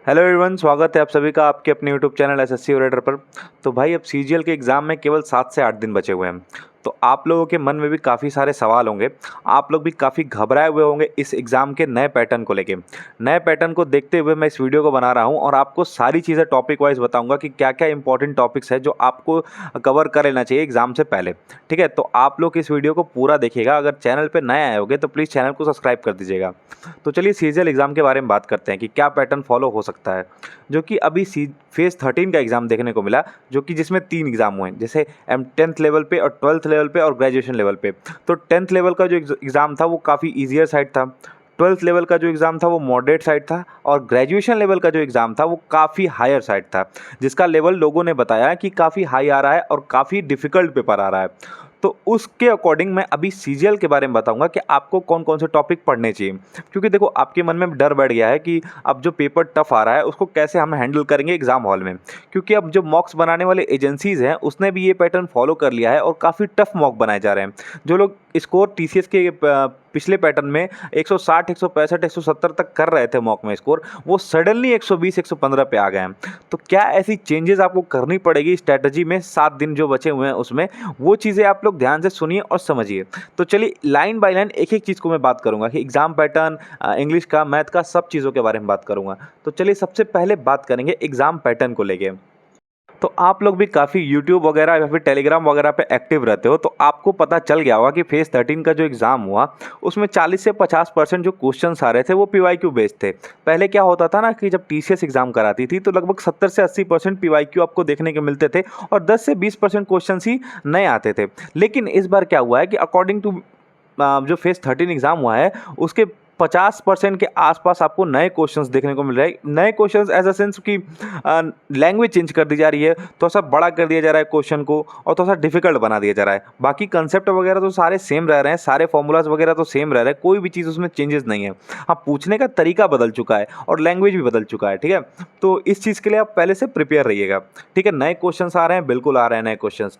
Hello everyone, स्वागत है आप सभी का आपके अपने यूट्यूब चैनल एसएससी ओरेटर पर। तो भाई अब सीजीएल के एग्ज़ाम में केवल 7 से 8 दिन बचे हुए हैं। तो आप लोगों के मन में भी काफ़ी सारे सवाल होंगे। आप लोग भी काफ़ी घबराए हुए होंगे इस एग्ज़ाम के नए पैटर्न को लेके। नए पैटर्न को देखते हुए मैं इस वीडियो को बना रहा हूँ और आपको सारी चीज़ें टॉपिक वाइज बताऊँगा कि क्या क्या इंपॉर्टेंट टॉपिक्स है जो आपको कवर कर लेना चाहिए एग्ज़ाम से पहले। ठीक है, तो आप लोग इस वीडियो को पूरा देखिएगा। अगर चैनल पर नए आए होंगे तो प्लीज़ चैनल को सब्सक्राइब कर दीजिएगा। तो चलिए सीजीएल एग्ज़ाम के बारे में बात करते हैं कि क्या पैटर्न फॉलो हो सकता है। जो कि अभी फेज़ 13 का एग्ज़ाम देखने को मिला, जो कि जिसमें 3 एग्ज़ाम हुए हैं, जैसे 10th लेवल पे और 12th लेवल पे और ग्रेजुएशन लेवल पे। तो 10th लेवल का जो एग्ज़ाम था वो काफ़ी ईज़ियर साइड था। 12th लेवल का जो एग्ज़ाम था वो मॉडरेट साइड था और ग्रेजुएशन लेवल का जो एग्ज़ाम था वो काफ़ी हायर साइड था, जिसका लेवल लोगों ने बताया कि काफ़ी हाई आ रहा है और काफ़ी डिफ़िकल्ट पेपर आ रहा है। तो उसके अकॉर्डिंग मैं अभी सीजीएल के बारे में बताऊंगा कि आपको कौन कौन से टॉपिक पढ़ने चाहिए। क्योंकि देखो आपके मन में डर बैठ गया है कि अब जो पेपर टफ आ रहा है उसको कैसे हम हैंडल करेंगे एग्ज़ाम हॉल में। क्योंकि अब जो मॉक्स बनाने वाले एजेंसीज़ हैं उसने भी ये पैटर्न फॉलो कर लिया है और काफ़ी टफ मॉक बनाए जा रहे हैं। जो लोग स्कोर टीसीएस के पिछले पैटर्न में 160, 165, 170 तक कर रहे थे मॉक में स्कोर, वो सडनली 120, 115 पे आ गए हैं। तो क्या ऐसी चेंजेस आपको करनी पड़ेगी स्ट्रैटेजी में 7 दिन जो बचे हुए हैं उसमें, वो चीज़ें आप लोग ध्यान से सुनिए और समझिए। तो चलिए लाइन बाय लाइन एक-एक चीज़ को मैं बात करूँगा कि एग्ज़ाम पैटर्न, इंग्लिश का, मैथ का, सब चीज़ों के बारे में बात करूँगा। तो चलिए सबसे पहले बात करेंगे एग्ज़ाम पैटर्न को लेके। तो आप लोग भी काफ़ी यूट्यूब वगैरह या फिर टेलीग्राम वगैरह पे एक्टिव रहते हो, तो आपको पता चल गया होगा कि फेज़ 13 का जो एग्ज़ाम हुआ उसमें 40 से 50% जो क्वेश्चंस आ रहे थे वो पीवाईक्यू बेस्ड थे। पहले क्या होता था ना कि जब टीसीएस एग्ज़ाम कराती थी तो लगभग 70 से 80% पीवाईक्यू आपको देखने को मिलते थे और 10 से 20% क्वेश्चंस ही नए आते थे। लेकिन इस बार क्या हुआ है कि अकॉर्डिंग टू जो फेज़ 13 एग्ज़ाम हुआ है उसके 50% के आसपास आपको नए क्वेश्चंस देखने को मिल रहे हैं। नए क्वेश्चंस एज अ सेंस कि लैंग्वेज चेंज कर दी जा रही है, थोड़ा सा बड़ा कर दिया जा रहा है क्वेश्चन को और थोड़ा सा डिफिकल्ट बना दिया जा रहा है। बाकी कंसेप्ट वगैरह तो सारे सेम रह रहे हैं, सारे फॉर्मूलाज वगैरह तो सेम रह रहे हैं, कोई भी चीज़ उसमें चेंजेस नहीं है। हाँ, पूछने का तरीका बदल चुका है और लैंग्वेज भी बदल चुका है। ठीक है, तो इस चीज़ के लिए आप पहले से प्रिपेयर रहिएगा। ठीक है, नए क्वेश्चंस आ रहे हैं, बिल्कुल आ रहे हैं नए क्वेश्चंस।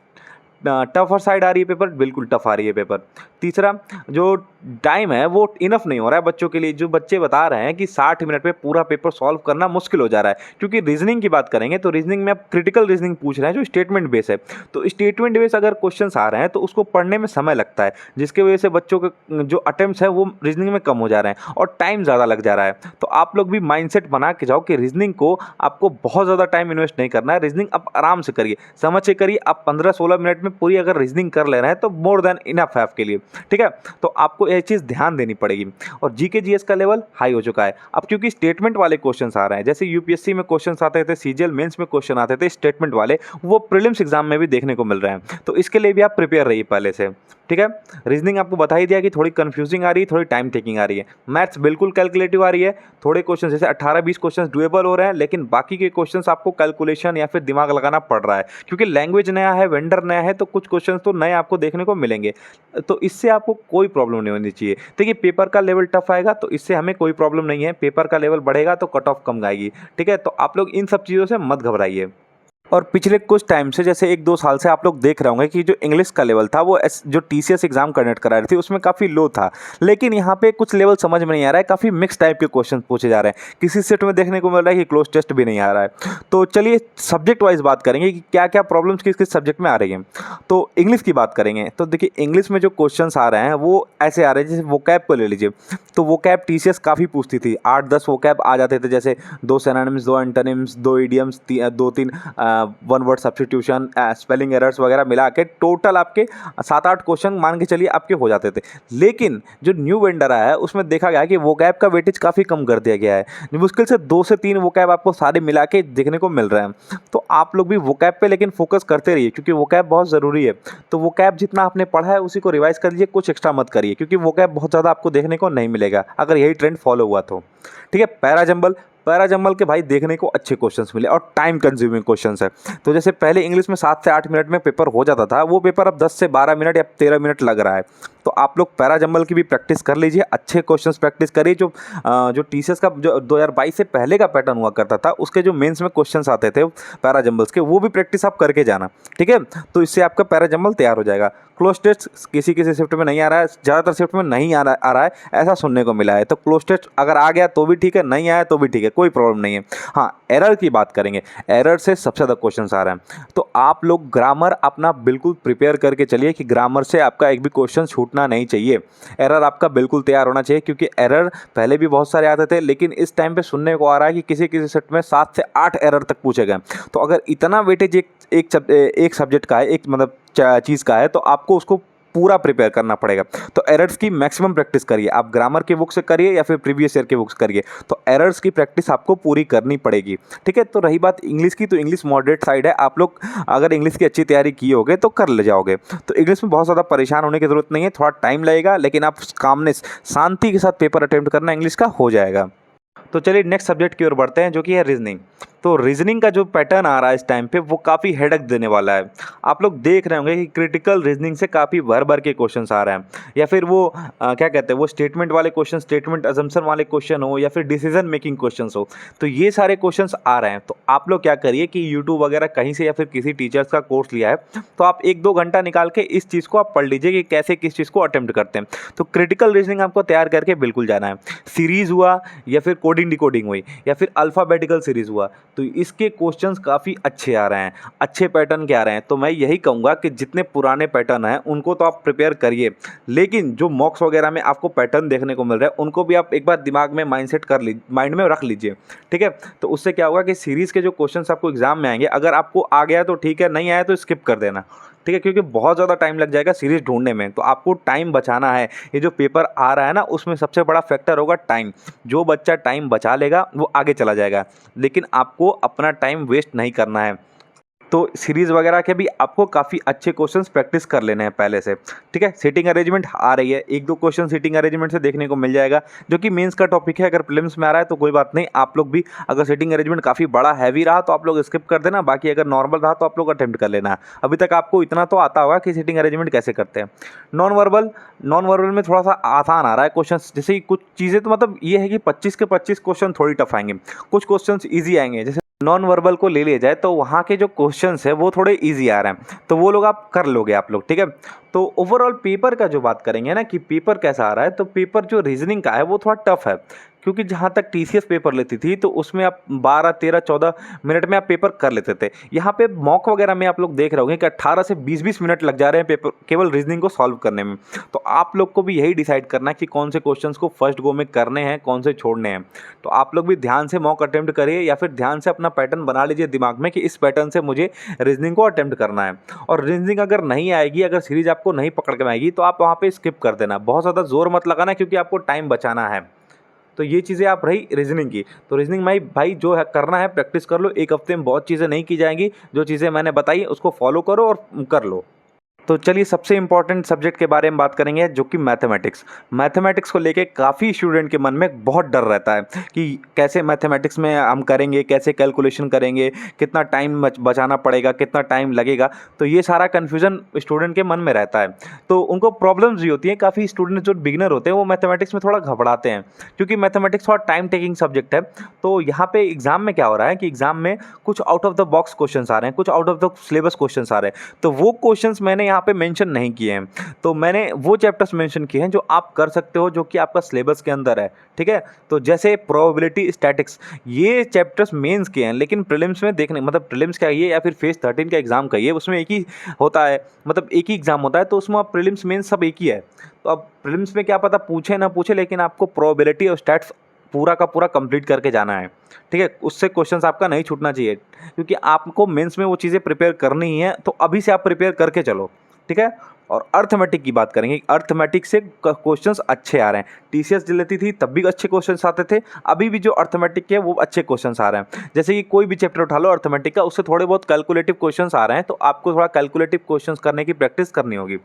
टफर साइड आ रही है पेपर, बिल्कुल टफ आ रही है पेपर। तीसरा, जो टाइम है वो इनफ नहीं हो रहा है बच्चों के लिए। जो बच्चे बता रहे हैं कि 60 मिनट में पूरा पेपर सॉल्व करना मुश्किल हो जा रहा है। क्योंकि रीजनिंग की बात करेंगे तो रीजनिंग में आप क्रिटिकल रीजनिंग पूछ रहे हैं जो स्टेटमेंट बेस है। तो स्टेटमेंट बेस अगर क्वेश्चंस आ रहे हैं तो उसको पढ़ने में समय लगता है, जिसकी वजह से बच्चों के जो अटेम्प्ट्स है वो रीजनिंग में कम हो जा रहे हैं और टाइम ज़्यादा लग जा रहा है। तो आप लोग भी माइंडसेट बना के जाओ कि रीजनिंग को आपको बहुत ज़्यादा टाइम इन्वेस्ट नहीं करना है। रीजनिंग आप आराम से करिए, समझ से करिए। आप 15-16 मिनट में पूरी अगर रीजनिंग कर ले रहे हैं तो मोर देन इनफ है आपके लिए। ठीक है, तो आपको यह चीज़ ध्यान देनी पड़ेगी। और जीके जीएस का लेवल हाई हो चुका है अब, क्योंकि स्टेटमेंट वाले क्वेश्चंस आ रहे हैं। जैसे यूपीएससी में क्वेश्चंस आते थे, सीजीएल मेंस में क्वेश्चन आते थे स्टेटमेंट वाले, वो प्रीलिम्स एग्जाम में भी देखने को मिल रहे हैं। तो इसके लिए भी आप प्रिपेयर रहिए पहले से। ठीक है, रीजनिंग आपको बता ही दिया कि थोड़ी कंफ्यूजिंग आ रही है, थोड़ी टाइम टेकिंग आ रही है। मैथ्स बिल्कुल कैलकुलेटिव आ रही है। थोड़े क्वेश्चन जैसे 18-20 क्वेश्चन डुएबल हो रहे हैं, लेकिन बाकी के क्वेश्चंस आपको कैलकुलेशन या फिर दिमाग लगाना पड़ रहा है, क्योंकि लैंग्वेज नया है, वेंडर नया है, तो कुछ क्वेश्चन तो नए आपको देखने को मिलेंगे। तो इससे आपको कोई प्रॉब्लम नहीं होनी चाहिए। देखिए, पेपर का लेवल टफ आएगा तो इससे हमें कोई प्रॉब्लम नहीं है। पेपर का लेवल बढ़ेगा तो कट ऑफ कम आएगी। ठीक है, तो आप लोग इन सब चीज़ों से मत घबराइए। और पिछले कुछ टाइम से, जैसे 1-2 साल से आप लोग देख रहे होंगे कि जो इंग्लिश का लेवल था वो जो टीसीएस एग्जाम कंडक्ट करा रही थी उसमें काफ़ी लो था। लेकिन यहाँ पे कुछ लेवल समझ में नहीं आ रहा है, काफ़ी मिक्स टाइप के क्वेश्चन पूछे जा रहे हैं। किसी सेट में देखने को मिल रहा है कि क्लोज टेस्ट भी नहीं आ रहा है। तो चलिए सब्जेक्ट वाइज बात करेंगे कि क्या क्या प्रॉब्लम्स किस किस सब्जेक्ट में आ रही हैं। तो इंग्लिश की बात करेंगे तो देखिए, इंग्लिश में जो क्वेश्चन आ रहे हैं वो ऐसे आ रहे हैं, जैसे वोकैब को ले लीजिए। तो वोकैब टीसीएस काफ़ी पूछती थी, 8-10 वोकैब आ जाते थे, जैसे 2 synonyms, 2 antonyms, 2 idioms, 2-3 one word substitution, spelling errors वगैरह मिला के टोटल आपके 7-8 क्वेश्चन मान के चलिए आपके हो जाते थे। लेकिन जो न्यू वेंडर आया है उसमें देखा गया कि वोकैब का वेटेज काफ़ी कम कर दिया गया है। मुश्किल से 2 से 3 वोकैब आपको सारे मिला के देखने को मिल रहे हैं। तो आप लोग भी वोकैब पे लेकिन फोकस करते रहिए, क्योंकि वोकैब बहुत ज़रूरी है। तो वोकैब जितना आपने पढ़ा है उसी को रिवाइज कर लीजिए, कुछ एक्स्ट्रा मत करिए, क्योंकि वोकैब बहुत ज़्यादा आपको देखने को नहीं मिलेगा अगर यही ट्रेंड फॉलो हुआ तो। ठीक है, पैराजंबल के भाई देखने को अच्छे क्वेश्चंस मिले और टाइम कंज्यूमिंग क्वेश्चंस है। तो जैसे पहले इंग्लिश में 7 से 8 मिनट में पेपर हो जाता था, वो पेपर अब 10 से 12 मिनट या 13 मिनट लग रहा है। तो आप लोग पैराजंबल की भी प्रैक्टिस कर लीजिए, अच्छे क्वेश्चंस प्रैक्टिस करिए। जो टीसीएस का जो 2022 से पहले का पैटर्न हुआ करता था उसके जो मेंस में क्वेश्चंस आते थे पैराजंबल्स के, वो भी प्रैक्टिस आप करके जाना। ठीक है, तो इससे आपका पैराजंबल तैयार हो जाएगा। क्लोज टेस्ट किसी किसी शिफ्ट में नहीं आ रहा है, ज़्यादातर शिफ्ट में नहीं आ रहा है, ऐसा सुनने को मिला है। तो क्लोज टेस्ट अगर आ गया तो भी ठीक है, नहीं आया तो भी ठीक है, कोई प्रॉब्लम नहीं है। हाँ, एरर की बात करेंगे, एरर से सबसे ज़्यादा क्वेश्चन आ रहे हैं। तो आप लोग ग्रामर अपना बिल्कुल प्रिपेयर करके चलिए कि ग्रामर से आपका एक भी क्वेश्चन छूटना नहीं चाहिए। एरर आपका बिल्कुल तैयार होना चाहिए, क्योंकि एरर पहले भी बहुत सारे आते थे, लेकिन इस टाइम पे सुनने को आ रहा है कि किसी किसी सेट में 7 से 8 एरर तक पूछे गए। तो अगर इतना वेटेज एक सब्जेक्ट का है, एक मतलब चीज़ का है, तो आपको उसको पूरा प्रिपेयर करना पड़ेगा। तो एरर्स की मैक्सिमम प्रैक्टिस करिए, आप ग्रामर की बुक से करिए या फिर प्रीवियस ईयर की बुक्स करिए, तो एरर्स की प्रैक्टिस आपको पूरी करनी पड़ेगी। ठीक है, तो रही बात इंग्लिश की, तो इंग्लिश मॉडरेट साइड है। आप लोग अगर इंग्लिश की अच्छी तैयारी की होगे तो कर ले जाओगे। तो इंग्लिश में बहुत ज़्यादा परेशान होने की ज़रूरत नहीं है, थोड़ा टाइम लगेगा, लेकिन आप कामनेस शांति के साथ पेपर अटेम्प्ट करना इंग्लिश का हो जाएगा। तो चलिए नेक्स्ट सब्जेक्ट की ओर बढ़ते हैं, जो कि है रीजनिंग। तो रीजनिंग का जो पैटर्न आ रहा है इस टाइम पे, वो काफ़ी हेडेक देने वाला है। आप लोग देख रहे होंगे कि क्रिटिकल रीजनिंग से काफ़ी भर भर के क्वेश्चंस आ रहे हैं, या फिर वो क्या कहते हैं, वो स्टेटमेंट वाले क्वेश्चन, स्टेटमेंट अजम्पशन वाले क्वेश्चन हो, या फिर डिसीजन मेकिंग क्वेश्चंस हो। तो ये सारे क्वेश्चंस आ रहे हैं। तो आप लोग क्या करिए कि यूट्यूब वगैरह कहीं से या फिर किसी टीचर्स का कोर्स लिया है, तो आप 1-2 घंटा निकाल के इस चीज़ को आप पढ़ लीजिए कि कैसे किस चीज़ को अटेम्प्ट करते हैं। तो क्रिटिकल रीजनिंग आपको तैयार करके बिल्कुल जाना है। सीरीज़ हुआ, या फिर कोडिंग डिकोडिंग हुई, या फिर अल्फ़ाबेटिकल सीरीज़ हुआ, तो इसके क्वेश्चंस काफ़ी अच्छे आ रहे हैं, अच्छे पैटर्न के आ रहे हैं। तो मैं यही कहूँगा कि जितने पुराने पैटर्न हैं उनको तो आप प्रिपेयर करिए, लेकिन जो मॉक्स वगैरह में आपको पैटर्न देखने को मिल रहा है उनको भी आप एक बार दिमाग में माइंड में रख लीजिए। ठीक है, तो उससे क्या होगा कि सीरीज़ के जो क्वेश्चंस आपको एग्जाम में आएंगे, अगर आपको आ गया तो ठीक है, नहीं आया तो स्किप कर देना। ठीक है, क्योंकि बहुत ज़्यादा टाइम लग जाएगा सीरीज़ ढूंढने में, तो आपको टाइम बचाना है। ये जो पेपर आ रहा है ना, उसमें सबसे बड़ा फैक्टर होगा टाइम। जो बच्चा टाइम बचा लेगा वो आगे चला जाएगा, लेकिन आपको अपना टाइम वेस्ट नहीं करना है। तो सीरीज़ वगैरह के भी आपको काफ़ी अच्छे क्वेश्चंस प्रैक्टिस कर लेने हैं पहले से। ठीक है, सीटिंग अरेंजमेंट आ रही है, 1-2 क्वेश्चन सीटिंग अरेंजमेंट से देखने को मिल जाएगा, जो कि मेंस का टॉपिक है। अगर प्रीलिम्स में आ रहा है तो कोई बात नहीं, आप लोग भी अगर सीटिंग अरेंजमेंट काफ़ी बड़ा हैवी रहा तो आप लोग स्किप कर देना, बाकी अगर नॉर्मल रहा तो आप लोग अटेम्प्ट कर लेना। अभी तक आपको इतना तो आता होगा कि सीटिंग अरेंजमेंट कैसे करते हैं। नॉन वर्बल में थोड़ा सा आसान आ रहा है क्वेश्चन, जैसे कि कुछ चीज़ें तो मतलब ये है कि 25 के 25 क्वेश्चन थोड़ी टफ आएंगे, कुछ क्वेश्चन ईजी आएंगे। जैसे नॉन वर्बल को ले लिया जाए तो वहाँ के जो क्वेश्चंस है वो थोड़े इजी आ रहे हैं, तो वो लोग आप कर लोगे आप लोग। ठीक है, तो ओवरऑल पेपर का जो बात करेंगे ना कि पेपर कैसा आ रहा है, तो पेपर जो रीजनिंग का है वो थोड़ा टफ है, क्योंकि जहाँ तक टीसीएस पेपर लेती थी तो उसमें आप 12, 13, 14 मिनट में आप पेपर कर लेते थे। यहाँ पे मॉक वगैरह में आप लोग देख रहे होंगे कि 18 से 20-20 मिनट लग जा रहे हैं पेपर केवल रीजनिंग को सॉल्व करने में। तो आप लोग को भी यही डिसाइड करना है कि कौन से क्वेश्चंस को फर्स्ट गो में करने हैं, कौन से छोड़ने हैं। तो आप लोग भी ध्यान से मॉक अटेम्प्ट करिए, या फिर ध्यान से अपना पैटर्न बना लीजिए दिमाग में कि इस पैटर्न से मुझे रीजनिंग को अटेम्प्ट करना है। और रीजनिंग अगर नहीं आएगी, अगर सीरीज आपको नहीं पकड़ के आएगी, तो आप वहाँ पे स्किप कर देना, बहुत ज़्यादा जोर मत लगाना, क्योंकि आपको टाइम बचाना है। तो ये चीज़ें आप रही रीजनिंग की। तो रीजनिंग में भाई जो है करना है प्रैक्टिस कर लो, एक हफ्ते में बहुत चीज़ें नहीं की जाएंगी, जो चीज़ें मैंने बताई उसको फॉलो करो और कर लो। तो चलिए सबसे इम्पॉर्टेंट सब्जेक्ट के बारे में बात करेंगे, जो कि मैथमेटिक्स। मैथमेटिक्स को लेके काफ़ी स्टूडेंट के मन में बहुत डर रहता है कि कैसे मैथमेटिक्स में हम करेंगे, कैसे कैलकुलेशन करेंगे, कितना टाइम बचाना पड़ेगा, कितना टाइम लगेगा। तो ये सारा कन्फ्यूज़न स्टूडेंट के मन में रहता है, तो उनको प्रॉब्लम्स भी होती हैं। काफ़ी स्टूडेंट जो बिगिनर होते हैं वो मैथमेटिक्स में थोड़ा घबराते हैं, क्योंकि मैथमेटिक्स थोड़ा टाइम टेकिंग सब्जेक्ट है। तो यहाँ पे एग्ज़ाम में क्या हो रहा है कि एग्ज़ाम में कुछ out of the box question आ रहे हैं, कुछ out of the syllabus question आ रहे हैं। तो वो क्वेश्चन मैंने यहाँ पे मेंशन नहीं किए हैं, तो मैंने वो चैप्टर्स मेंशन किए हैं जो आप कर सकते हो, जो कि आपका सिलेबस के अंदर है। ठीक है, तो जैसे प्रोबेबिलिटी, स्टैटिक्स, ये चैप्टर्स मेंस के हैं, लेकिन प्रीलिम्स में देखने, मतलब प्रीलिम्स क्या ये या फिर फेज 13 का एग्जाम का ये, उसमें एक ही होता है, मतलब एक ही एग्जाम होता है, तो उसमें आप प्रीलिम्स मेंस सब एक ही है। तो अब प्रीलिम्स में क्या पता पूछे ना पूछे, लेकिन आपको प्रोबेबिलिटी और स्टैट्स पूरा का पूरा कंप्लीट करके जाना है। ठीक है, उससे क्वेश्चंस आपका नहीं छूटना चाहिए, क्योंकि आपको मेंस में वो चीज़ें प्रिपेयर करनी ही है, तो अभी से आप प्रिपेयर करके चलो। ठीक है, और अर्थमेटिक की बात करेंगे। अर्थमेटिक से क्वेश्चंस अच्छे आ रहे हैं, टीसीएस जो लेती थी तब भी अच्छे क्वेश्चंस आते थे, अभी भी जो अर्थमेटिक के वो अच्छे क्वेश्चंस आ रहे हैं। जैसे कि कोई भी चैप्टर उठा लो अर्थमेटिक का, उससे थोड़े बहुत कैलकुलेटिव क्वेश्चंस आ रहे हैं, तो आपको थोड़ा कैलकुलेटिव क्वेश्चंस करने की प्रैक्टिस करनी होगी।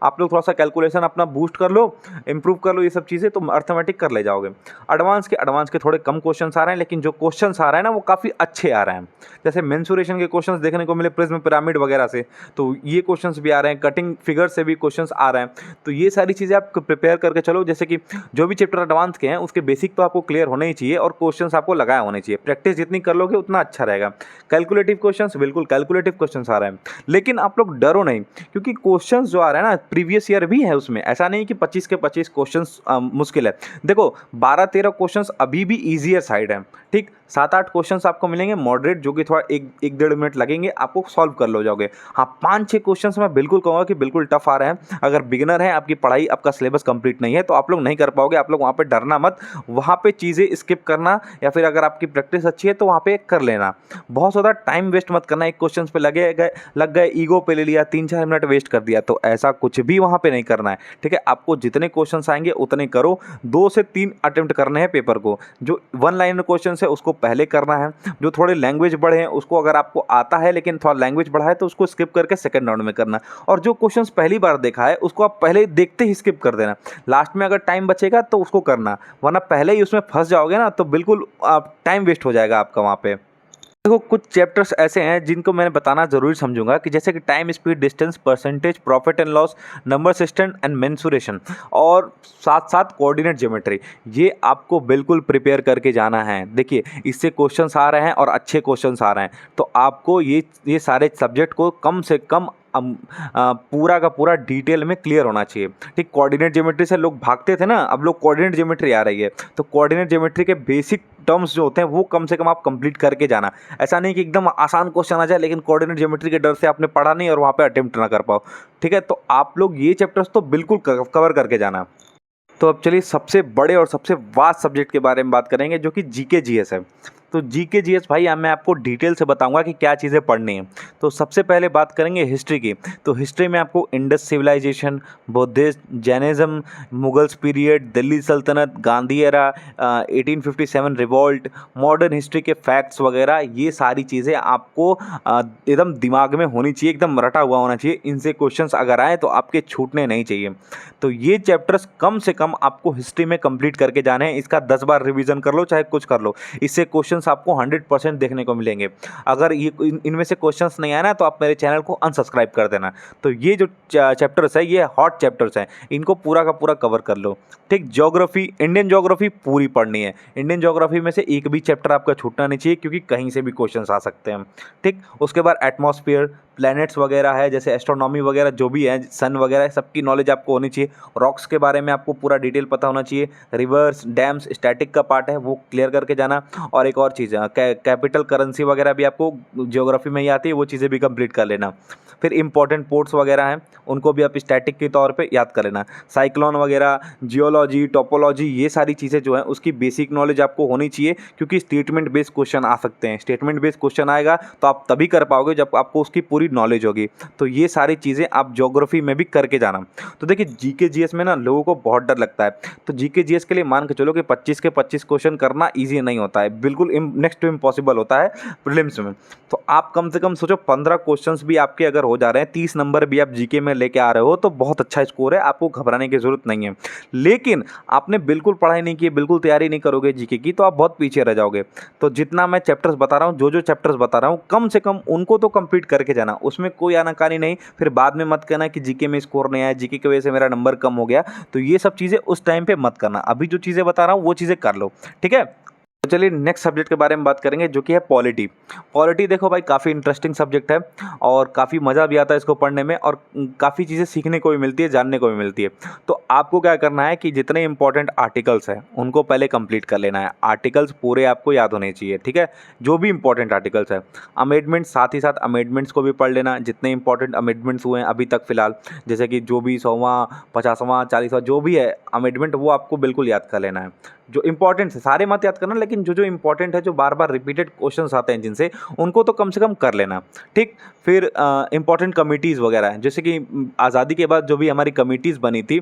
आप लोग थोड़ा सा कैलकुलेशन अपना बूस्ट कर लो, इंप्रूव कर लो, ये सब चीज़ें तो अर्थमेटिक कर ले जाओगे। एडवांस के थोड़े कम क्वेश्चंस आ रहे हैं, लेकिन जो क्वेश्चंस आ रहे हैं ना वो काफ़ी अच्छे आ रहे हैं। जैसे मेंसुरेशन के क्वेश्चंस देखने को मिले प्रिज्म पिरामिड वगैरह से, तो ये क्वेश्चंस भी आ रहे हैं। कटिंग फिगर्स से भी क्वेश्चंस आ रहे हैं। तो ये सारी चीज़ें आप प्रिपेयर करके चलो, जैसे कि जो भी चैप्टर एडवांस के हैं उसके बेसिक तो आपको क्लियर होने ही चाहिए और क्वेश्चंस आपको लगाए होने चाहिए। प्रैक्टिस जितनी कर लोगे उतना अच्छा रहेगा। कैलकुलेटिव क्वेश्चंस, बिल्कुल कैलकुलेटिव क्वेश्चंस आ रहे हैं, लेकिन आप लोग डरो नहीं, क्योंकि क्वेश्चंस जो आ रहे हैं ना प्रीवियस ईयर भी है उसमें। ऐसा नहीं कि 25 के 25 क्वेश्चंस मुश्किल है। देखो 12-13 क्वेश्चंस अभी भी ईजियर साइड है, ठीक। 7-8 क्वेश्चंस आपको मिलेंगे मॉडरेट, जो कि थोड़ा 1-1.5 मिनट लगेंगे, आपको सॉल्व कर लो जाओगे। हाँ 5-6 क्वेश्चंस मैं बिल्कुल कहूँगा कि बिल्कुल टफ आ रहे हैं। अगर बिगिनर है, आपकी पढ़ाई, आपका सिलेबस कंप्लीट नहीं है, तो आप लोग नहीं कर पाओगे। आप लोग वहाँ पे डरना मत, वहाँ पे चीज़ें स्किप करना, या फिर अगर आपकी प्रैक्टिस अच्छी है तो वहाँ पे कर लेना। बहुत ज़्यादा टाइम वेस्ट मत करना, एक क्वेश्चन पे लग गए, ईगो पे ले लिया, 3-4 मिनट वेस्ट कर दिया, तो ऐसा कुछ भी वहाँ पे नहीं करना है, ठीक है। आपको जितने क्वेश्चन आएंगे उतने करो, 2 से 3 अटेम्प्ट करने हैं पेपर को। जो 1 लाइनर क्वेश्चन है उसको पहले करना है, जो थोड़े लैंग्वेज बढ़े हैं उसको, अगर आपको आता है लेकिन थोड़ा लैंग्वेज बढ़ा है तो उसको स्किप करके सेकंड राउंड में करना, और जो क्वेश्चंस पहली बार देखा है उसको आप पहले देखते ही स्किप कर देना। लास्ट में अगर टाइम बचेगा तो उसको करना, वरना पहले ही उसमें फंस जाओगे ना, तो बिल्कुल टाइम वेस्ट हो जाएगा आपका वहाँ पे। देखो कुछ चैप्टर्स ऐसे हैं जिनको मैंने बताना ज़रूरी समझूंगा, कि जैसे कि time, speed, distance, percentage, profit and loss, number system and mensuration, और साथ साथ कोऑर्डिनेट ज्योमेट्री। ये आपको बिल्कुल प्रिपेयर करके जाना है। देखिए इससे क्वेश्चंस आ रहे हैं और अच्छे क्वेश्चंस आ रहे हैं, तो आपको ये सारे सब्जेक्ट को कम से कम पूरा का पूरा डिटेल में क्लियर होना चाहिए, ठीक। कोऑर्डिनेट ज्योमेट्री से लोग भागते थे ना, अब लोग कोऑर्डिनेट ज्योमेट्री आ रही है, तो कोऑर्डिनेट ज्योमेट्री के बेसिक टर्म्स जो होते हैं वो कम से कम आप कंप्लीट करके जाना। ऐसा नहीं कि एकदम आसान क्वेश्चन आ जाए लेकिन कोऑर्डिनेट ज्योमेट्री के डर से आपने पढ़ा नहीं और वहाँ पे अटेम्प्ट ना कर पाओ, ठीक है। तो आप लोग ये चैप्टर्स तो बिल्कुल कवर करके जाना। तो अब चलिए सबसे बड़े और सबसे वास्ट सब्जेक्ट के बारे में बात करेंगे, जो कि जीके जीएस है। तो जीके जीएस भाई मैं आपको डिटेल से बताऊंगा कि क्या चीज़ें पढ़नी है। तो सबसे पहले बात करेंगे हिस्ट्री की। तो हिस्ट्री में आपको Indus civilisation, Buddhism, Jainism, Mughals period, Delhi sultanate, Gandhi era, 1857 revolt, modern history के फैक्ट्स वगैरह, ये सारी चीज़ें आपको एकदम दिमाग में होनी चाहिए, एकदम रटा हुआ होना चाहिए। इनसे क्वेश्चंस अगर आए तो आपके छूटने नहीं चाहिए। तो ये चैप्टर्स कम से कम आपको हिस्ट्री में कंप्लीट करके जाने हैं। इसका 10 बार रिवीजन कर लो, चाहे कुछ कर लो, इससे क्वेश्चंस आपको 100% देखने को मिलेंगे। अगर ये इनमें से क्वेश्चंस नहीं आए ना, तो आप मेरे चैनल को अनसब्सक्राइब कर देना। तो ये जो चैप्टर्स है ये हॉट चैप्टर्स हैं, इनको पूरा का पूरा कवर कर लो, ठीक। ज्योग्राफी, इंडियन ज्योग्राफी पूरी पढ़नी है। इंडियन ज्योग्राफी में से एक भी चैप्टर आपका छूटना नहीं चाहिए, क्योंकि कहीं से भी क्वेश्चंस आ सकते हैं, ठीक। उसके बाद एटमॉस्फेयर, प्लैनेट्स वगैरह है, जैसे एस्ट्रोनॉमी वगैरह जो भी है, सन वगैरह, सबकी नॉलेज आपको होनी चाहिए। रॉक्स के बारे में आपको पूरा डिटेल पता होना चाहिए। रिवर्स, डैम्स, स्टैटिक का पार्ट है वो क्लियर करके जाना। और एक और चीज़ है, कैपिटल करेंसी वगैरह भी आपको ज्योग्राफी में ही आती है, वो चीज़ें भी कंप्लीट कर लेना। फिर इंपॉर्टेंट पोर्ट्स वगैरह हैं, उनको भी आप स्टैटिक के तौर पे याद कर लेना। साइक्लोन वगैरह, जियोलॉजी, टोपोलॉजी, ये सारी चीज़ें जो हैं उसकी बेसिक नॉलेज आपको होनी चाहिए, क्योंकि स्टेटमेंट बेस्ड क्वेश्चन आ सकते हैं। स्टेटमेंट बेस्ड क्वेश्चन आएगा तो आप तभी कर पाओगे जब आपको उसकी पूरी नॉलेज होगी। तो ये सारी चीज़ें आप ज्योग्राफी में भी करके जाना। तो देखिए जीके जीएस में ना लोगों को बहुत डर लगता है, तो जीके जीएस के लिए मान के चलो कि 25 के 25 क्वेश्चन करना ईजी नहीं होता है, बिल्कुल नेक्स्ट टू इम्पॉसिबल होता है प्रीलिम्स में। तो आप कम से कम सोचो 15 क्वेश्चंस भी आपके अगर हो जा रहे हैं, 30 नंबर भी आप जीके में लेके आ रहे हो, तो बहुत अच्छा स्कोर है, आपको घबराने की जरूरत नहीं है। लेकिन आपने बिल्कुल पढ़ाई नहीं की, बिल्कुल तैयारी नहीं करोगे जीके की, तो आप बहुत पीछे रह जाओगे। तो जितना मैं चैप्टर्स बता रहा हूँ, जो चैप्टर्स बता रहा हूँ, कम से कम उनको तो कंप्लीट करके जाना, उसमें कोई आनाकानी नहीं। फिर बाद में मत कहना कि जीके में स्कोर नहीं आया, जीके की वजह से मेरा नंबर कम हो गया। तो ये सब चीज़ें उस टाइम पे मत करना, अभी जो चीज़ें बता रहा हूँ वो चीज़ें कर लो, ठीक है। तो चलिए नेक्स्ट सब्जेक्ट के बारे में बात करेंगे, जो कि है पॉलिटी। पॉलिटी देखो भाई काफ़ी इंटरेस्टिंग सब्जेक्ट है, और काफ़ी मज़ा भी आता है इसको पढ़ने में, और काफ़ी चीज़ें सीखने को भी मिलती है, जानने को भी मिलती है। तो आपको क्या करना है कि जितने इंपॉर्टेंट आर्टिकल्स हैं उनको पहले कंप्लीट कर लेना है। आर्टिकल्स पूरे आपको याद होने चाहिए, ठीक है, जो भी इंपॉर्टेंट आर्टिकल्स है। अमेंडमेंट्स, साथ ही साथ अमेंडमेंट्स को भी पढ़ लेना, जितने इंपॉर्टेंट अमेंडमेंट्स हुए हैं अभी तक फ़िलहाल, जैसे कि जो भी 100वां, 50वां, 40वां जो भी है अमेंडमेंट, वो आपको बिल्कुल याद कर लेना है। जो इंपॉर्टेंट है सारे मत याद करना, लेकिन जो इंपॉर्टेंट है, जो बार बार रिपीटेड क्वेश्चंस आते हैं जिनसे, उनको तो कम से कम कर लेना, ठीक। फिर इंपॉर्टेंट कमिटीज़ वगैरह हैं, जैसे कि आज़ादी के बाद जो भी हमारी कमिटीज़ बनी थी,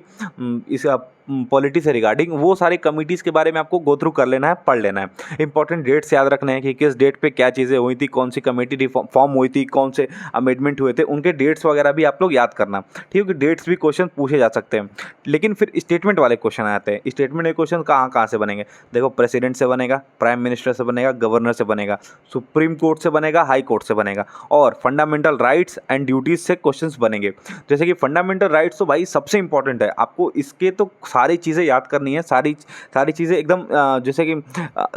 इस पॉलिटी से रिगार्डिंग, वो सारी कमिटीज़ के बारे में आपको गो थ्रू कर लेना है, पढ़ लेना है। इंपॉर्टेंट डेट्स याद रखने हैं कि किस डेट पे क्या चीज़ें हुई थी, कौन सी कमेटी फॉर्म हुई थी, कौन से अमेंडमेंट हुए थे, उनके डेट्स वगैरह भी आप लोग याद करना। ठीक है, डेट्स भी क्वेश्चन पूछे जा सकते हैं। लेकिन फिर स्टेटमेंट वाले क्वेश्चन आते हैं। स्टेटमेंट के क्वेश्चन कहाँ कहाँ से बनेंगे? देखो, प्रेसिडेंट से बनेगा, प्राइम मिनिस्टर से बनेगा, गवर्नर से बनेगा, सुप्रीम कोर्ट से बनेगा, हाई कोर्ट से बनेगा, और फंडामेंटल राइट्स एंड ड्यूटीज से क्वेश्चंस बनेंगे। जैसे कि फंडामेंटल राइट्स तो भाई सबसे इंपॉर्टेंट है, आपको इसके तो सारी चीज़ें याद करनी है, सारी चीज़ें एकदम जैसे कि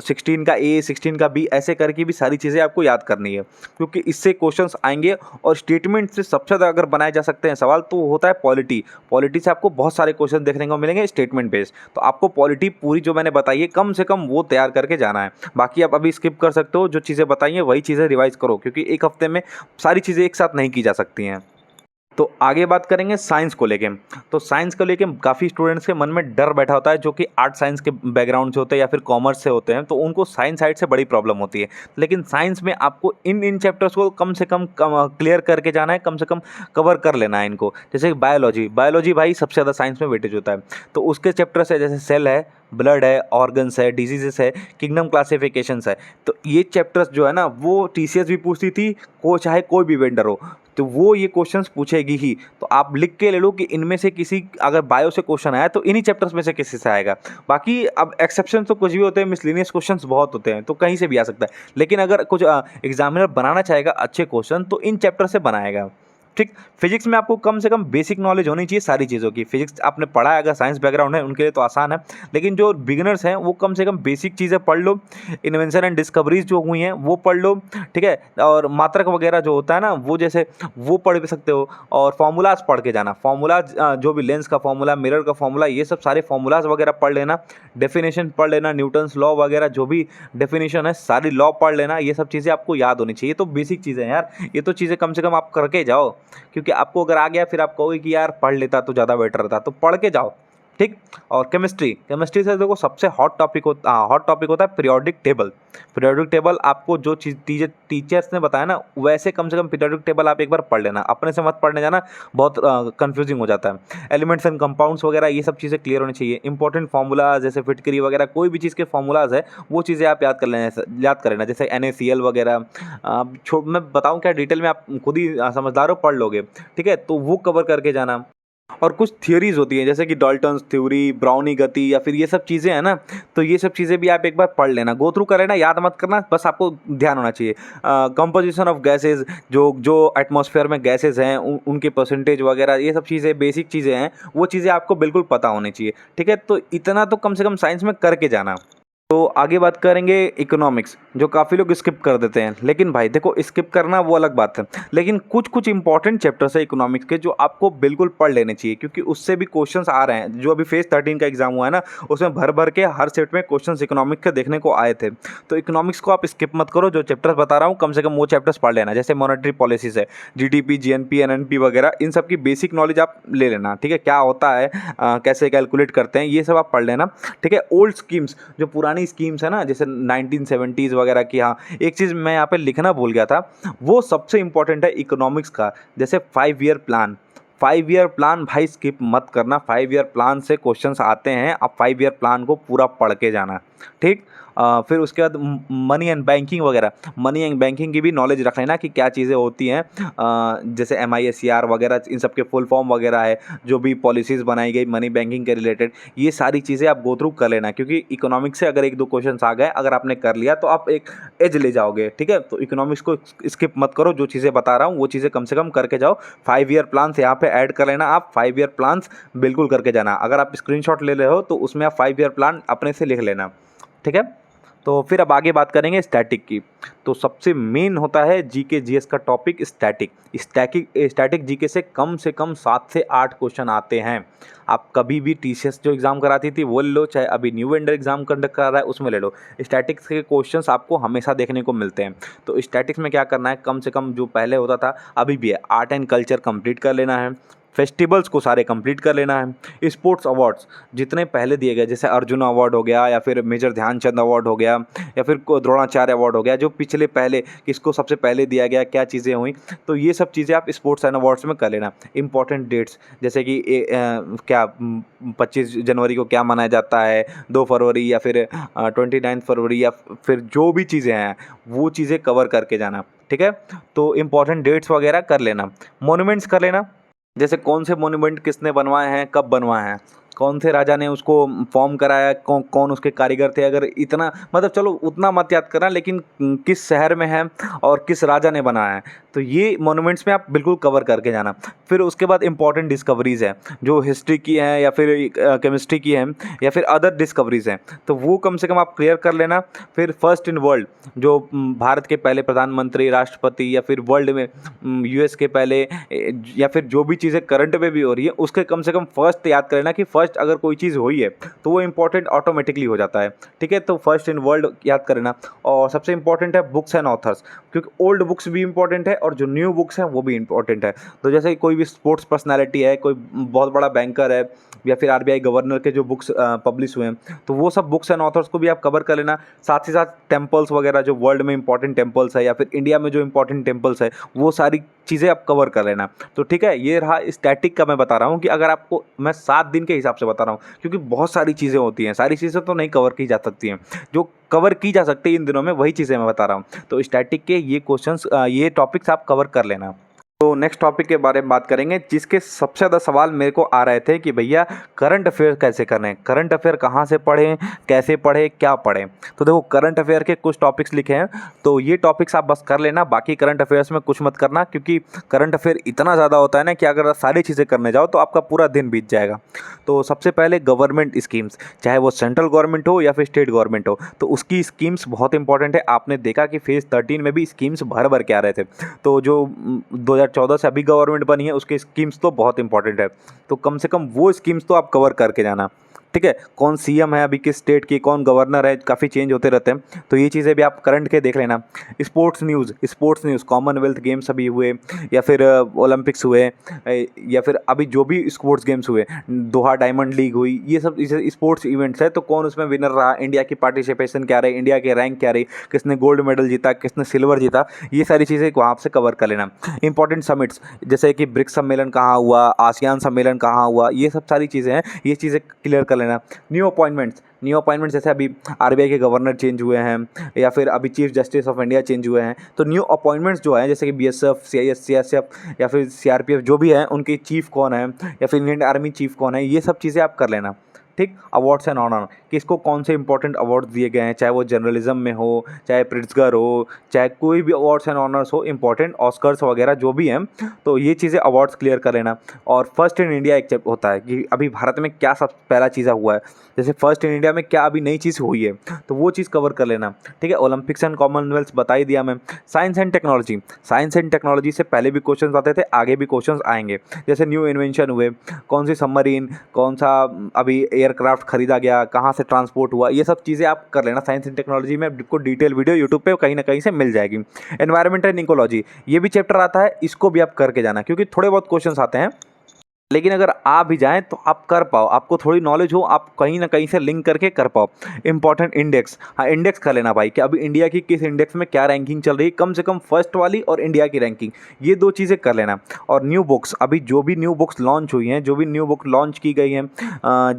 16 का ए, 16 का बी, ऐसे करके भी सारी चीज़ें आपको याद करनी है, क्योंकि इससे क्वेश्चंस आएंगे। और स्टेटमेंट से सबसे ज़्यादा अगर बनाए जा सकते हैं सवाल तो होता है पॉलिटी से आपको बहुत सारे क्वेश्चन देखने को मिलेंगे स्टेटमेंट बेस्ड। तो आपको पॉलिटी पूरी जो मैंने बताई है कम से कम वो तैयार करके जाना है। बाकी आप अभी स्किप कर सकते हो, जो चीज़ें बताई हैं वही चीज़ें रिवाइज करो, क्योंकि एक हफ्ते में सारी चीज़ें एक साथ नहीं की जा सकती हैं। तो आगे बात करेंगे साइंस को लेके। तो साइंस को लेके काफ़ी स्टूडेंट्स के मन में डर बैठा होता है, जो कि आर्ट साइंस के बैकग्राउंड से होते हैं या फिर कॉमर्स से होते हैं, तो उनको साइंस साइड से बड़ी प्रॉब्लम होती है। लेकिन साइंस में आपको इन चैप्टर्स को कम से कम क्लियर करके जाना है, कम से कम कवर कर लेना है इनको। जैसे बायोलॉजी भाई सबसे ज़्यादा साइंस में वेटेज होता है, तो उसके चैप्टर्स है जैसे सेल है, ब्लड है, ऑर्गन्स है, डिजीजेस है, किंगडम क्लासिफिकेशंस है। तो ये चैप्टर्स जो है ना, वो टीसीएस भी पूछती थी, चाहे कोई भी वेंडर हो, तो वो ये क्वेश्चंस पूछेगी ही। तो आप लिख के ले लो कि इनमें से किसी, अगर बायो से क्वेश्चन आया तो इन्हीं चैप्टर्स में से किसी से आएगा। बाकी अब एक्सेप्शन तो कुछ भी होते हैं, मिसलेनियस क्वेश्चंस बहुत होते हैं, तो कहीं से भी आ सकता है। लेकिन अगर कुछ एग्जामिनर बनाना चाहेगा अच्छे क्वेश्चन तो इन चैप्टर से बनाएगा। ठीक, फिजिक्स में आपको कम से कम बेसिक नॉलेज होनी चाहिए सारी चीज़ों की। फिजिक्स आपने पढ़ा है, अगर साइंस बैकग्राउंड है उनके लिए तो आसान है, लेकिन जो बिगिनर्स हैं वो कम से कम बेसिक चीज़ें पढ़ लो। इन्वेंशन एंड डिस्कवरीज जो हुई हैं वो पढ़ लो, ठीक है। और मात्रक वगैरह जो होता है ना, वो जैसे वो पढ़ भी सकते हो। और फार्मूलाज पढ़ के जाना, फार्मूलाज जो भी लेंस का फार्मूला, मिरर का फार्मूला, ये सब सारे फार्मूलाज वगैरह पढ़ लेना। डेफिनेशन पढ़ लेना, न्यूटन्स लॉ वगैरह जो भी डेफिनेशन है सारी लॉ पढ़ लेना। ये सब चीज़ें आपको याद होनी चाहिए। तो बेसिक चीज़ें हैं यार, ये तो चीज़ें कम से कम आप करके जाओ, क्योंकि आपको अगर आ गया फिर आप कहोगे कि यार पढ़ लेता तो ज़्यादा बेटर रहता, तो पढ़ के जाओ। ठीक। और केमिस्ट्री से देखो सबसे हॉट टॉपिक होता है पीरियोडिक टेबल। आपको जो चीज़ टीचर्स ने बताया ना, वैसे कम से कम पीरियोडिक टेबल आप एक बार पढ़ लेना, अपने से मत पढ़ने जाना, बहुत कंफ्यूजिंग हो जाता है। एलिमेंट्स एंड कंपाउंड्स वगैरह ये सब चीज़ें क्लियर होनी चाहिए। इंपॉर्टेंट फार्मूला जैसे फिटकरी वगैरह, कोई भी चीज़ के फार्मूलाज है वो चीज़ें आप याद कर लेना, जैसे NaCl वगैरह। मैं बताऊँ क्या डिटेल में, आप खुद ही समझदार हो, पढ़ लोगे, ठीक है। तो वो कवर करके जाना। और कुछ थियोरीज होती हैं जैसे कि डाल्टन्स थ्योरी, ब्राउनी गति, या फिर ये सब चीज़ें हैं ना, तो ये सब चीज़ें भी आप एक बार पढ़ लेना, गो थ्रू कर लेना, याद मत करना, बस आपको ध्यान होना चाहिए। कंपोजिशन ऑफ गैसेज, जो एटमॉस्फेयर में गैसेज हैं उनके परसेंटेज वगैरह, ये सब चीज़ें बेसिक चीज़ें हैं, वो चीज़ें आपको बिल्कुल पता होनी चाहिए, ठीक है। तो इतना तो कम से कम साइंस में करके जाना। तो आगे बात करेंगे इकोनॉमिक्स, जो काफ़ी लोग स्किप कर देते हैं। लेकिन भाई देखो, स्किप करना वो अलग बात है, लेकिन कुछ इंपॉर्टेंट चैप्टर्स है इकोनॉमिक्स के जो आपको बिल्कुल पढ़ लेने चाहिए, क्योंकि उससे भी क्वेश्चंस आ रहे हैं। जो अभी फेज 13 का एग्जाम हुआ है ना, उसमें भर के हर सेट में क्वेश्चंस इकोनॉमिक्स के देखने को आए थे। तो इकोनॉमिक्स को आप स्किप मत करो, जो चैप्टर्स बता रहा हूँ कम से कम वो चैप्टर्स पढ़ लेना। जैसे मॉनेटरी पॉलिसीज है, GDP, GNP, NNP वगैरह, इन सब की बेसिक नॉलेज आप ले लेना, ठीक है। क्या होता है, कैसे कैलकुलेट करते हैं, ये सब आप पढ़ लेना, ठीक है। ओल्ड स्कीम्स, जो पुरानी स्कीम्स है ना, जैसे 1970s वगैरह की। हाँ, एक चीज़ मैं यहाँ पे लिखना भूल गया था, वो सबसे इंपॉर्टेंट है इकोनॉमिक्स का, जैसे 5 ईयर प्लान भाई स्किप मत करना। 5 ईयर प्लान से क्वेश्चंस आते हैं, आप 5 ईयर प्लान को पूरा पढ़ के जाना, ठीक। फिर उसके बाद मनी एंड बैंकिंग की भी नॉलेज रख लेना कि क्या चीज़ें होती हैं, जैसे MISCR वगैरह, इन सब के फुल फॉर्म वगैरह है, जो भी पॉलिसीज़ बनाई गई मनी बैंकिंग के रिलेटेड, ये सारी चीज़ें आप गो थ्रू कर लेना, क्योंकि इकोनॉमिक्स से अगर 1-2 क्वेश्चन आ गए, अगर आपने कर लिया तो आप एक एज ले जाओगे, ठीक है। तो इकोनॉमिक्स को स्किप मत करो, जो चीज़ें बता रहा हूँ वो चीज़ें कम से कम करके जाओ। 5 ईयर प्लान्स यहाँ पे ऐड कर लेना, आप 5 ईयर प्लान्स बिल्कुल करके जाना। अगर आप स्क्रीनशॉट ले रहे हो तो उसमें आप 5 ईयर प्लान अपने से लिख लेना, ठीक है। तो फिर अब आगे बात करेंगे स्टैटिक की। तो सबसे मेन होता है GK GS का टॉपिक स्टैटिक GK से कम 7 से 8 क्वेश्चन आते हैं। आप कभी भी TCS जो एग्ज़ाम कराती थी वो ले लो, चाहे अभी न्यू वेंडर एग्ज़ाम कंडक्ट करा रहा है उसमें ले लो, स्टैटिक्स के क्वेश्चंस आपको हमेशा देखने को मिलते हैं। तो स्टैटिक्स में क्या करना है, कम से कम जो पहले होता था, अभी भी है, आर्ट एंड कल्चर कंप्लीट कर लेना है। फेस्टिवल्स को सारे कंप्लीट कर लेना है। स्पोर्ट्स अवार्ड्स जितने पहले दिए गए, जैसे अर्जुन अवार्ड हो गया, या फिर मेजर ध्यानचंद अवार्ड हो गया, या फिर द्रोणाचार्य अवार्ड हो गया, जो पिछले पहले किसको सबसे पहले दिया गया, क्या चीज़ें हुई, तो ये सब चीज़ें आप स्पोर्ट्स एंड अवार्ड्स में कर लेना। इंपॉर्टेंट डेट्स जैसे कि क्या 25 जनवरी को क्या मनाया जाता है, 2 फरवरी या फिर 29 फरवरी, या फिर जो भी चीज़ें हैं वो चीज़ें कवर करके जाना, ठीक है। तो इंपॉर्टेंट डेट्स वगैरह कर लेना। मोन्यूमेंट्स कर लेना, जैसे कौन से मोन्यूमेंट किसने बनवाए हैं, कब बनवाए हैं, कौन से राजा ने उसको फॉर्म कराया, कौन उसके कारीगर थे। अगर इतना मतलब चलो उतना मत याद करना, लेकिन किस शहर में है और किस राजा ने बनाया है, तो ये मोन्यूमेंट्स में आप बिल्कुल कवर करके जाना। फिर उसके बाद इंपॉर्टेंट डिस्कवरीज़ है जो हिस्ट्री की हैं या फिर केमिस्ट्री की हैं या फिर अदर डिस्कवरीज़ हैं, तो वो कम से कम आप क्लियर कर लेना। फिर फर्स्ट इन वर्ल्ड जो भारत के पहले प्रधानमंत्री, राष्ट्रपति, या फिर वर्ल्ड में यूएस के पहले, या फिर जो भी चीज़ें करंट में भी हो रही है उसके कम से कम फर्स्ट याद कर लेना कि फर्स्ट अगर कोई चीज़ हुई है तो वो इंपॉर्टेंट ऑटोमेटिकली हो जाता है, ठीक है। तो फर्स्ट इन वर्ल्ड याद करना। और सबसे इंपॉर्टेंट है बुक्स एंड ऑथर्स, क्योंकि ओल्ड बुक्स भी इंपॉर्टेंट है और जो न्यू बुक्स हैं वो भी इंपॉर्टेंट है। तो जैसे कोई भी स्पोर्ट्स पर्सनालिटी है, कोई बहुत बड़ा बैंकर है, या फिर आरबीआई गवर्नर के जो बुक्स पब्लिश हुए हैं, तो वो सब बुक्स एंड ऑथर्स को भी आप कवर कर लेना। साथ ही साथ टेम्पल्स वगैरह जो वर्ल्ड में इंपॉर्टेंट टेम्पल्स है या फिर इंडिया में जो इंपॉर्टेंट टेम्पल्स है, वो सारी चीज़ें आप कवर कर लेना। तो ठीक है, ये रहा स्टैटिक का। मैं बता रहा हूँ कि अगर आपको, मैं 7 दिन के हिसाब से बता रहा हूँ क्योंकि बहुत सारी चीज़ें होती हैं, सारी चीज़ें तो नहीं कवर की जा सकती हैं, जो कवर की जा सकती है इन दिनों में वही चीज़ें मैं बता रहा हूँ। तो स्टैटिक के ये क्वेश्चंस, ये टॉपिक्स आप कवर कर लेना। तो नेक्स्ट टॉपिक के बारे में बात करेंगे, जिसके सबसे ज़्यादा सवाल मेरे को आ रहे थे कि भैया करंट अफेयर कैसे करने हैं, करंट अफेयर कहाँ से पढ़ें, कैसे पढ़ें, क्या पढ़ें। तो देखो, करंट अफेयर के कुछ टॉपिक्स लिखे हैं, तो ये टॉपिक्स आप बस कर लेना, बाकी करंट अफेयर्स में कुछ मत करना, क्योंकि करंट अफेयर इतना ज़्यादा होता है ना कि अगर सारी चीज़ें करने जाओ तो आपका पूरा दिन बीत जाएगा। तो सबसे पहले गवर्नमेंट स्कीम्स, चाहे वो सेंट्रल गवर्नमेंट हो या फिर स्टेट गवर्नमेंट हो, तो उसकी स्कीम्स बहुत इंपॉर्टेंट है। आपने देखा कि फेज़ 13 में भी स्कीम्स भर भर के आ रहे थे, तो जो 2014 से अभी गवर्नमेंट बनी है उसकी स्कीम्स तो बहुत इंपॉर्टेंट है, तो कम से कम वो स्कीम्स तो आप कवर करके जाना, ठीक है। कौन सीएम है अभी किस स्टेट की, कौन गवर्नर है, काफ़ी चेंज होते रहते हैं, तो ये चीज़ें भी आप करंट के देख लेना। स्पोर्ट्स न्यूज़, कॉमनवेल्थ गेम्स अभी हुए या फिर ओलंपिक्स हुए, या फिर अभी जो भी स्पोर्ट्स गेम्स हुए, दोहा डायमंड लीग हुई, ये सब स्पोर्ट्स इवेंट्स है, तो कौन उसमें विनर रहा, इंडिया की पार्टिसिपेशन क्या रही, इंडिया के रैंक क्या रही, किसने गोल्ड मेडल जीता, किसने सिल्वर जीता, ये सारी चीज़ें वहाँ से कवर कर लेना। इंपॉर्टेंट समिट्स जैसे कि ब्रिक्स सम्मेलन कहाँ हुआ, आसियान सम्मेलन कहाँ हुआ, ये सब सारी चीज़ें हैं, ये चीज़ें क्लियर कर लेना। न्यू अपॉइंटमेंट्स जैसे अभी आरबीआई के गवर्नर चेंज हुए हैं या फिर अभी chief justice of India change हुए हैं, तो न्यू अपॉइंटमेंट्स जो हैं जैसे कि बीएसएफ, सीआईएस, सीआरपीएफ या फिर सीआरपीएफ जो भी है, उनके चीफ कौन है या फिर इंडियन आर्मी चीफ कौन है, ये सब चीज़ें आप कर लेना, ठीक। अवार्ड्स एंड ऑनर, किसको कौन से इंपॉर्टेंट अवार्ड्स दिए गए हैं, चाहे वो जर्नलिज्म में हो, चाहे प्रिट्जगर हो, चाहे कोई भी अवार्ड्स एंड ऑनर्स हो, इंपॉर्टेंट ऑस्कर्स वगैरह जो भी हैं, तो ये चीज़ें अवार्ड्स क्लियर कर लेना। और फर्स्ट इन इंडिया एक होता है कि अभी भारत में क्या सब पहला चीज़ हुआ है, जैसे फर्स्ट इन इंडिया में क्या अभी नई चीज़ हुई है, तो वो चीज़ कवर कर लेना, ठीक है। ओलंपिक्स एंड कॉमनवेल्थ बता ही दिया मैं। साइंस एंड टेक्नोलॉजी से पहले भी क्वेश्चन आते थे, आगे भी क्वेश्चन आएंगे, जैसे न्यू इन्वेंशन हुए, कौन सी सबमरीन, कौन सा अभी एयरक्राफ्ट खरीदा गया, कहाँ से ट्रांसपोर्ट हुआ, ये सब चीज़ें आप कर लेना। साइंस एंड टेक्नोलॉजी में आपको डिटेल वीडियो यूट्यूब पे कहीं ना कहीं से मिल जाएगी। एनवायरमेंट एंड इकोलॉजी, ये भी चैप्टर आता है, इसको भी आप करके जाना, क्योंकि थोड़े बहुत क्वेश्चंस आते हैं, लेकिन अगर आ भी जाएँ तो आप कर पाओ, आपको थोड़ी नॉलेज हो, आप कहीं ना कहीं से लिंक करके कर पाओ। इंपॉर्टेंट इंडेक्स, हाँ इंडेक्स कर लेना भाई कि अभी इंडिया की किस इंडेक्स में क्या रैंकिंग चल रही है, कम से कम फर्स्ट वाली और इंडिया की रैंकिंग, ये 2 चीज़ें कर लेना। और न्यू बुक्स, अभी जो भी न्यू बुक्स लॉन्च हुई हैं, जो भी न्यू बुक लॉन्च की गई हैं,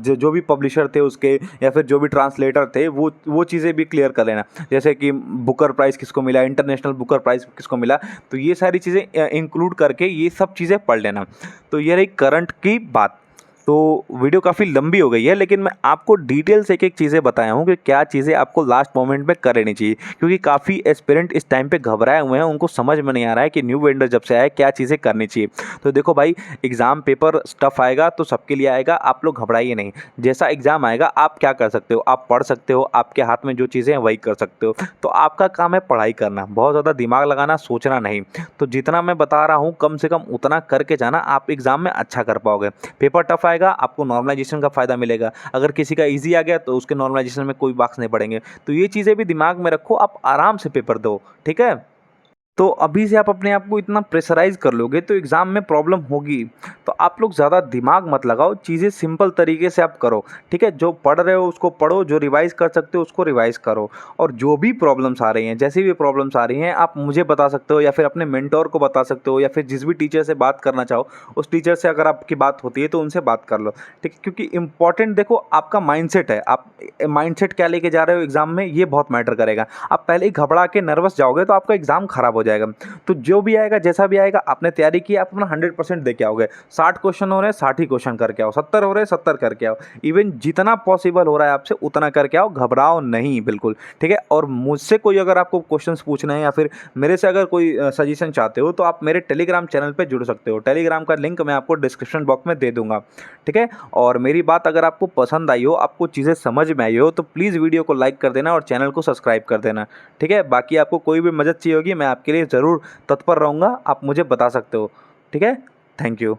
जो भी पब्लिशर थे उसके या फिर जो भी ट्रांसलेटर थे, वो चीज़ें भी क्लियर कर लेना, जैसे कि बुकर प्राइज़ किसको मिला, इंटरनेशनल बुकर प्राइज़ किसको मिला, तो ये सारी चीज़ें इंक्लूड करके ये सब चीज़ें पढ़ लेना। तो ये रही करंट की बात। तो वीडियो काफ़ी लंबी हो गई है, लेकिन मैं आपको डिटेल से एक चीज़ें बताया हूँ कि क्या चीज़ें आपको लास्ट मोमेंट में कर लेनी चाहिए, क्योंकि काफ़ी एस्पिरेंट इस टाइम पे घबराए हुए हैं, उनको समझ में नहीं आ रहा है कि न्यू वेंडर जब से आया क्या चीज़ें करनी चाहिए। तो देखो भाई, एग्ज़ाम पेपर स्टफ आएगा तो सबके लिए आएगा, आप लोग घबराइए नहीं। जैसा एग्ज़ाम आएगा आप क्या कर सकते हो, आप पढ़ सकते हो, आपके हाथ में जो चीज़ें हैं वही कर सकते हो। तो आपका काम है पढ़ाई करना, बहुत ज़्यादा दिमाग लगाना, सोचना नहीं। तो जितना मैं बता रहा हूँ कम से कम उतना करके जाना, आप एग्ज़ाम में अच्छा कर पाओगे। पेपर टफ आएगा, आपको नॉर्मलाइजेशन का फ़ायदा मिलेगा, अगर किसी का इजी आ गया तो उसके नॉर्मलाइजेशन में कोई मार्क्स नहीं पड़ेंगे। तो ये चीज़ें भी दिमाग में रखो, आप आराम से पेपर दो, ठीक है। तो अभी से आप अपने आप को इतना प्रेशराइज कर लोगे तो एग्ज़ाम में प्रॉब्लम होगी। तो आप लोग ज़्यादा दिमाग मत लगाओ, चीज़ें सिंपल तरीके से आप करो, ठीक है। जो पढ़ रहे हो उसको पढ़ो, जो रिवाइज़ कर सकते हो उसको रिवाइज़ करो। और जो भी प्रॉब्लम्स आ रही हैं, जैसी भी प्रॉब्लम्स आ रही हैं, आप मुझे बता सकते हो या फिर अपने मेंटोर को बता सकते हो, या फिर जिस भी टीचर से बात करना चाहो उस टीचर से अगर आपकी बात होती है तो उनसे बात कर लो, ठीक है। क्योंकि इम्पॉर्टेंट देखो आपका माइंडसेट है, आप माइंडसेट क्या लेके जा रहे हो एग्ज़ाम में, ये बहुत मैटर करेगा। आप पहले ही घबरा के नर्वस जाओगे तो आपका एग्ज़ाम खराब हो जाएगा। तो जो भी आएगा, जैसा भी आएगा, आपने तैयारी की, आप अपना 100% दे के आओगे। 60 क्वेश्चन हो रहे हैं, 60 ही क्वेश्चन करके आओ, 70 हो रहे हैं, 70 करके आओ। इवन जितना पॉसिबल हो रहा है आपसे उतना करके आओ, घबराओ नहीं बिल्कुल, ठीक है। और मुझसे कोई अगर आपको क्वेश्चंस पूछना है या फिर मेरे से अगर कोई सजेशन चाहते हो तो आप मेरे टेलीग्राम चैनल पे जुड़ सकते हो। टेलीग्राम का लिंक मैं आपको डिस्क्रिप्शन बॉक्स में दे दूँगा, ठीक है। और मेरी बात अगर आपको पसंद आई हो, आपको चीज़ें समझ में आई हो, तो प्लीज़ वीडियो को लाइक कर देना और चैनल को सब्सक्राइब कर देना, ठीक है। बाकी आपको कोई भी मदद चाहिए होगी, मैं आपके लिए ज़रूर तत्पर रहूँगा, आप मुझे बता सकते हो, ठीक है। Thank you.